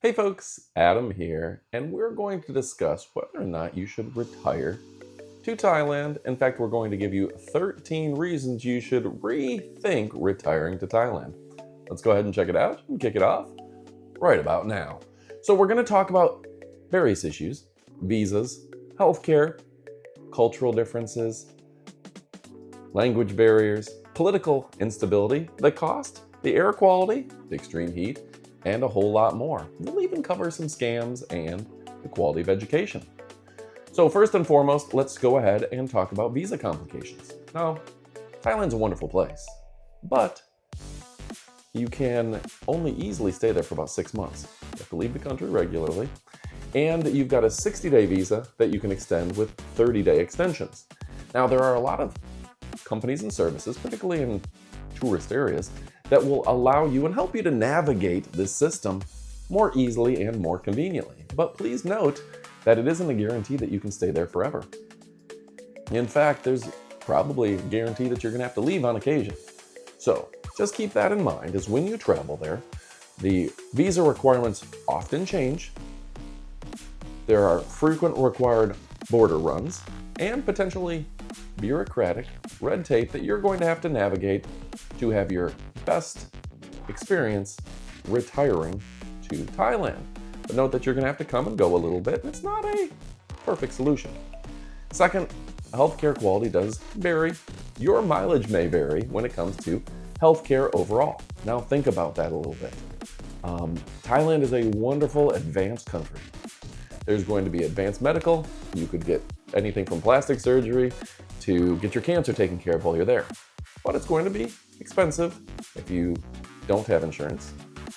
Hey folks, Adam here, and we're going to discuss whether or not you should retire to Thailand. In fact, we're going to give you 13 reasons you should rethink retiring to Thailand. Let's go ahead and check it out and kick it off right about now. So we're going to talk about various issues: visas, healthcare, cultural differences, language barriers, political instability, the cost, the air quality, the extreme heat, and a whole lot more. We'll even cover some scams and the quality of education. So first and foremost, let's go ahead and talk about visa complications. Now, Thailand's a wonderful place, but you can only easily stay there for about 6 months. You have to leave the country regularly, and you've got a 60-day visa that you can extend with 30-day extensions. Now, there are a lot of companies and services, particularly in tourist areas, that will allow you and help you to navigate this system more easily and more conveniently. But please note that it isn't a guarantee that you can stay there forever. In fact, there's probably a guarantee that you're going to have to leave on occasion. So just keep that in mind, as when you travel there, the visa requirements often change. There are frequent required border runs and potentially bureaucratic red tape that you're going to have to navigate to have your best experience retiring to Thailand. But note that you're going to have to come and go a little bit, and it's not a perfect solution. Second, healthcare quality does vary. Your mileage may vary when it comes to healthcare overall. Now think about that a little bit. Thailand is a wonderful advanced country. There's going to be advanced medical. You could get anything from plastic surgery to get your cancer taken care of while you're there. But it's going to be expensive if you don't have insurance.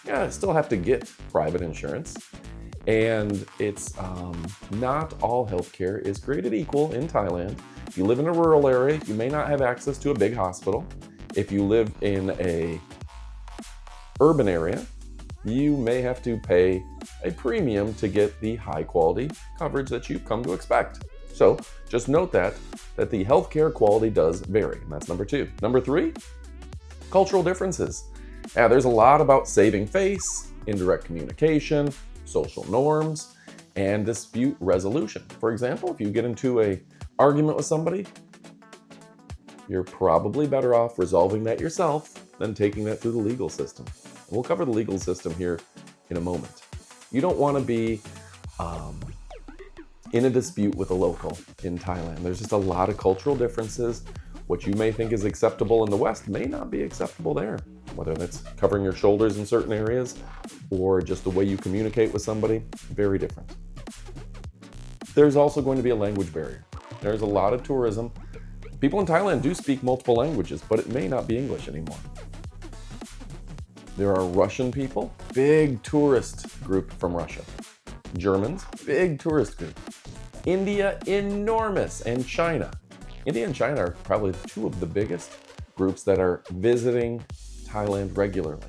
Yeah, I still have to get private insurance. And it's not all healthcare is created equal in Thailand. If you live in a rural area, you may not have access to a big hospital. If you live in a urban area, you may have to pay a premium to get the high quality coverage that you've come to expect. So just note that the healthcare quality does vary. And that's number 2. Number 3, cultural differences. Now, there's a lot about saving face, indirect communication, social norms, and dispute resolution. For example, if you get into an argument with somebody, you're probably better off resolving that yourself than taking that through the legal system. We'll cover the legal system here in a moment. You don't want to be in a dispute with a local in Thailand. There's just a lot of cultural differences. What you may think is acceptable in the West may not be acceptable there, whether that's covering your shoulders in certain areas or just the way you communicate with somebody, very different. There's also going to be a language barrier. There's a lot of tourism. People in Thailand do speak multiple languages, but it may not be English anymore. There are Russian people, big tourist group from Russia. Germans, big tourist group. India, enormous, and China. India and China are probably 2 of the biggest groups that are visiting Thailand regularly.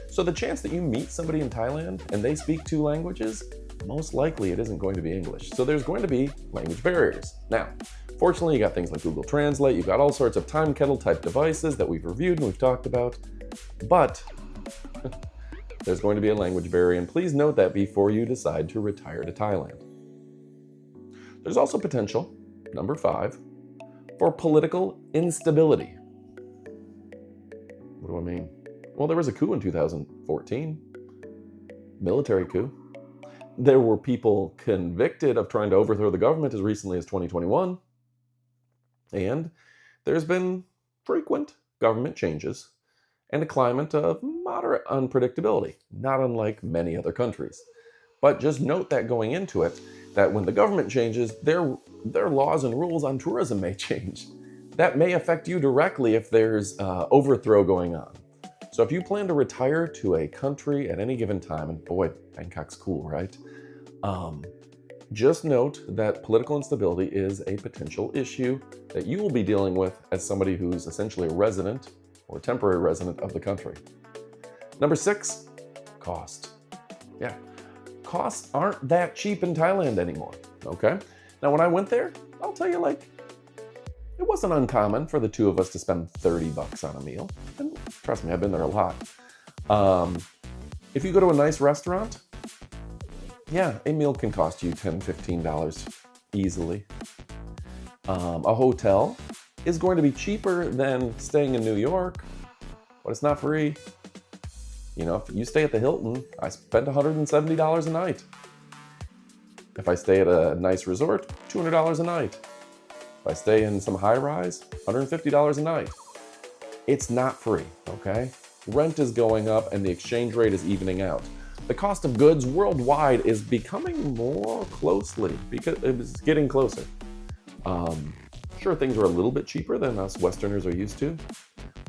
So the chance that you meet somebody in Thailand and they speak 2 languages, most likely it isn't going to be English. So there's going to be language barriers. Now, fortunately, you got things like Google Translate, you've got all sorts of time kettle type devices that we've reviewed and we've talked about, but there's going to be a language barrier, and please note that before you decide to retire to Thailand. There's also potential, number 5, for political instability. What do I mean? Well, there was a coup in 2014, military coup. There were people convicted of trying to overthrow the government as recently as 2021. And there's been frequent government changes and a climate of moderate unpredictability, not unlike many other countries. But just note that going into it, that when the government changes, their laws and rules on tourism may change. That may affect you directly if there's overthrow going on. So if you plan to retire to a country at any given time, and boy, Bangkok's cool, right? Just note that political instability is a potential issue that you will be dealing with as somebody who's essentially a resident or temporary resident of the country. Number 6, cost. Yeah, costs aren't that cheap in Thailand anymore, okay? Now, when I went there, I'll tell you, it wasn't uncommon for the 2 of us to spend $30 on a meal. And trust me, I've been there a lot. If you go to a nice restaurant, Yeah, a meal can cost you $10, $15 easily. A hotel is going to be cheaper than staying in New York, but it's not free. You know, if you stay at the Hilton, I spent $170 a night. If I stay at a nice resort, $200 a night. If I stay in some high rise, $150 a night. It's not free, okay? Rent is going up and the exchange rate is evening out. The cost of goods worldwide is becoming more closely, because it's getting closer. Sure, things are a little bit cheaper than us Westerners are used to,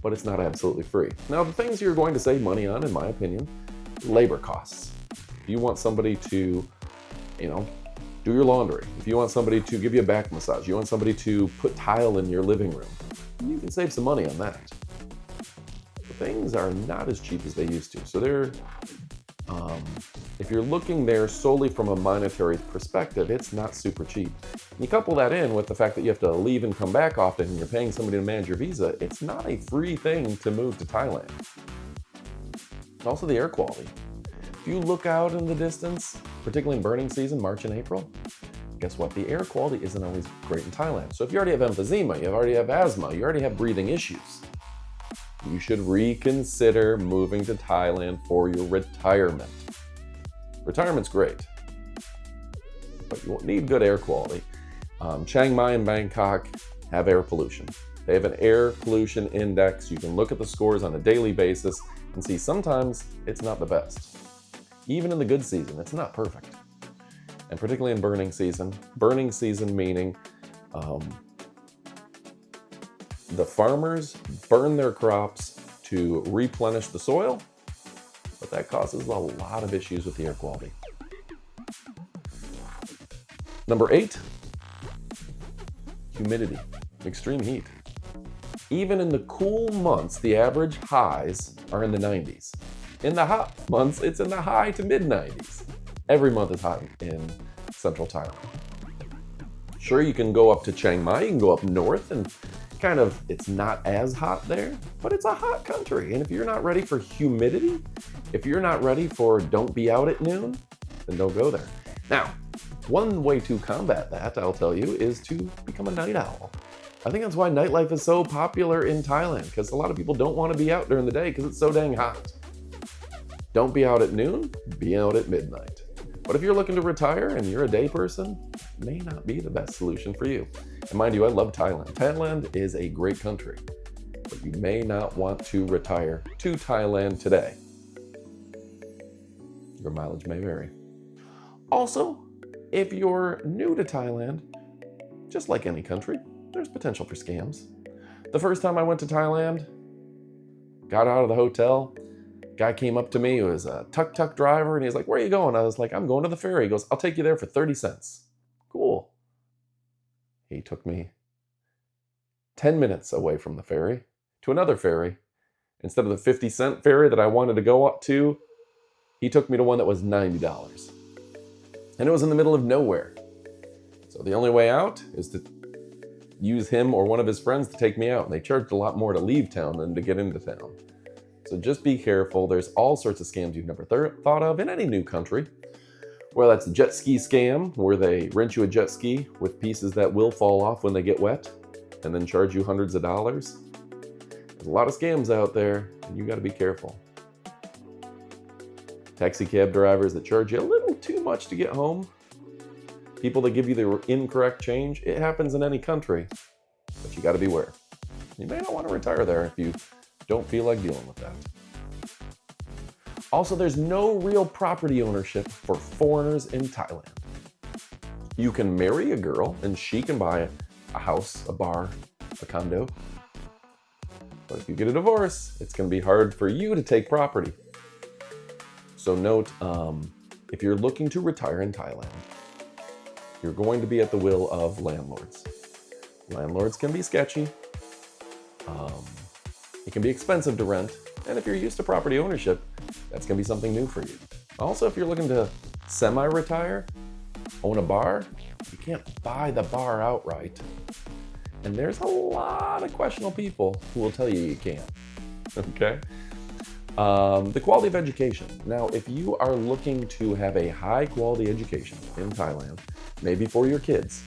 but it's not absolutely free. Now, the things you're going to save money on, in my opinion, labor costs. If you want somebody to, do your laundry, if you want somebody to give you a back massage, you want somebody to put tile in your living room, you can save some money on that. But things are not as cheap as they used to. So if you're looking there solely from a monetary perspective, it's not super cheap. You couple that in with the fact that you have to leave and come back often and you're paying somebody to manage your visa, it's not a free thing to move to Thailand. Also the air quality. If you look out in the distance, particularly in burning season, March and April, guess what? The air quality isn't always great in Thailand. So if you already have emphysema, you already have asthma, you already have breathing issues, you should reconsider moving to Thailand for your retirement. Retirement's great, but you won't need good air quality. Chiang Mai and Bangkok have air pollution. They have an air pollution index. You can look at the scores on a daily basis and see sometimes it's not the best. Even in the good season, it's not perfect. And particularly in burning season meaning the farmers burn their crops to replenish the soil, but that causes a lot of issues with the air quality. Number 8, humidity, extreme heat. Even in the cool months, the average highs are in the 90s. In the hot months, it's in the high to mid 90s. Every month is hot in central Thailand. Sure, you can go up to Chiang Mai, you can go up north and it's not as hot there, but it's a hot country. And if you're not ready for humidity, if you're not ready for don't be out at noon, then don't go there. Now, one way to combat that, I'll tell you, is to become a night owl. I think that's why nightlife is so popular in Thailand, because a lot of people don't want to be out during the day because it's so dang hot. Don't be out at noon, be out at midnight. But if you're looking to retire and you're a day person, it may not be the best solution for you. And mind you, I love Thailand. Thailand is a great country, but you may not want to retire to Thailand today. Your mileage may vary. Also, if you're new to Thailand, just like any country, there's potential for scams. The first time I went to Thailand, got out of the hotel, guy came up to me, he was a tuk-tuk driver, and he's like, "Where are you going?" I was like, "I'm going to the ferry." He goes, "I'll take you there for 30 cents. Cool. He took me 10 minutes away from the ferry to another ferry. Instead of the 50-cent ferry that I wanted to go up to, he took me to one that was $90. And it was in the middle of nowhere. So the only way out is to use him or one of his friends to take me out. And they charged a lot more to leave town than to get into town. So just be careful. There's all sorts of scams you've never thought of in any new country. Well, that's the jet ski scam, where they rent you a jet ski with pieces that will fall off when they get wet and then charge you hundreds of dollars. There's a lot of scams out there, and you got to be careful. Taxi cab drivers that charge you a little too much to get home. People that give you the incorrect change. It happens in any country, but you got to beware. You may not want to retire there if you don't feel like dealing with that. Also, there's no real property ownership for foreigners in Thailand. You can marry a girl and she can buy a house, a bar, a condo. But if you get a divorce, it's going to be hard for you to take property. So note, if you're looking to retire in Thailand, you're going to be at the will of landlords. Landlords can be sketchy. It can be expensive to rent. And if you're used to property ownership, that's going to be something new for you. Also, if you're looking to semi-retire, own a bar, you can't buy the bar outright. And there's a lot of questionable people who will tell you you can't. Okay? The quality of education. Now, if you are looking to have a high quality education in Thailand, maybe for your kids,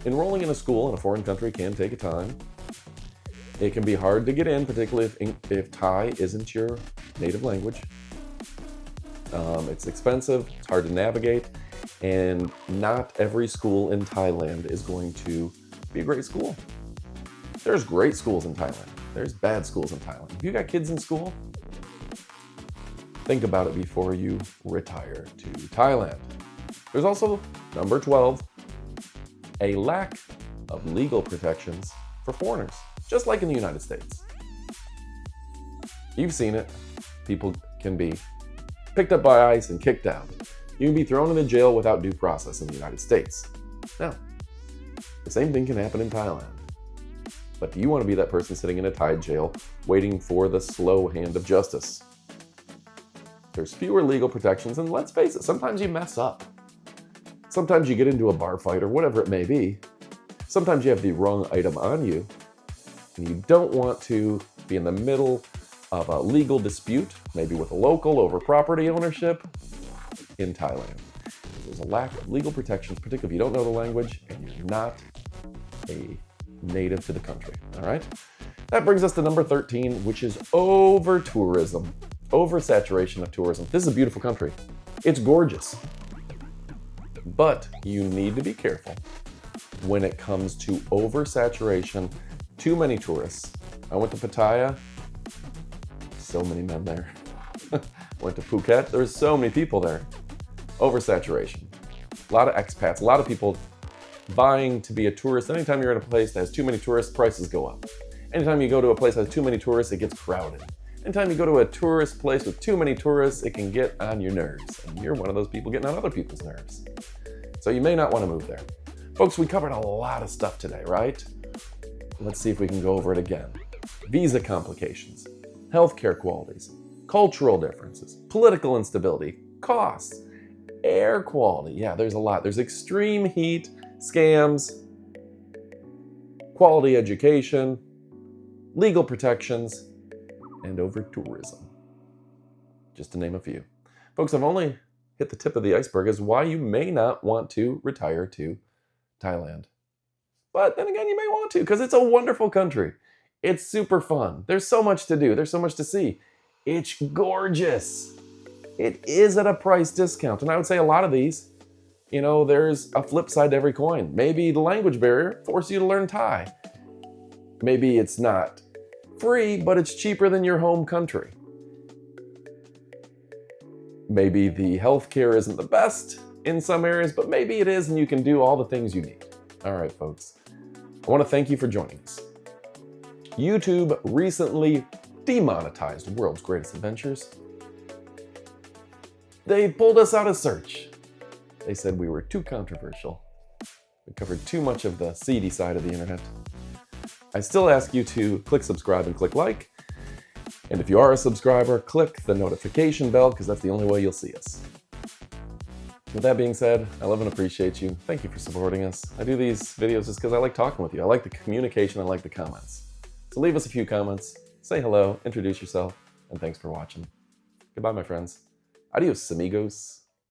enrolling in a school in a foreign country can take a time. It can be hard to get in, particularly if Thai isn't your native language. It's expensive, it's hard to navigate, and not every school in Thailand is going to be a great school. There's great schools in Thailand. There's bad schools in Thailand. If you got kids in school, think about it before you retire to Thailand. There's also, number 12, a lack of legal protections for foreigners, just like in the United States. You've seen it. People can be picked up by ICE and kicked out. You can be thrown into jail without due process in the United States. Now, the same thing can happen in Thailand. But do you want to be that person sitting in a Thai jail waiting for the slow hand of justice? There's fewer legal protections, and let's face it, sometimes you mess up. Sometimes you get into a bar fight or whatever it may be. Sometimes you have the wrong item on you, and you don't want to be in the middle of a legal dispute, maybe with a local over property ownership in Thailand. There's a lack of legal protections, particularly if you don't know the language and you're not a native to the country, all right? That brings us to number 13, which is over-tourism, oversaturation of tourism. This is a beautiful country. It's gorgeous. But you need to be careful when it comes to oversaturation, too many tourists. I went to Pattaya, so many men there. Went to Phuket, there's so many people there. Oversaturation. A lot of expats, a lot of people vying to be a tourist. Anytime you're in a place that has too many tourists, prices go up. Anytime you go to a place that has too many tourists, it gets crowded. Anytime you go to a tourist place with too many tourists, it can get on your nerves. And you're one of those people getting on other people's nerves. So you may not want to move there. Folks, we covered a lot of stuff today, right? Let's see if we can go over it again. Visa complications, healthcare qualities, cultural differences, political instability, costs, air quality. Yeah, there's a lot. There's extreme heat, scams, quality education, legal protections, and over-tourism, just to name a few. Folks, I've only hit the tip of the iceberg as why you may not want to retire to Thailand. But then again, you may want to, because it's a wonderful country. It's super fun. There's so much to do. There's so much to see. It's gorgeous. It is at a price discount. And I would say a lot of these, there's a flip side to every coin. Maybe the language barrier forces you to learn Thai. Maybe it's not free, but it's cheaper than your home country. Maybe the healthcare isn't the best in some areas, but maybe it is and you can do all the things you need. All right, folks. I want to thank you for joining us. YouTube recently demonetized World's Greatest Adventures. They pulled us out of search. They said we were too controversial. We covered too much of the seedy side of the internet. I still ask you to click subscribe and click like. And if you are a subscriber, click the notification bell because that's the only way you'll see us. With that being said, I love and appreciate you. Thank you for supporting us. I do these videos just because I like talking with you. I like the communication. I like the comments. So leave us a few comments, say hello, introduce yourself, and thanks for watching. Goodbye, my friends. Adios, amigos.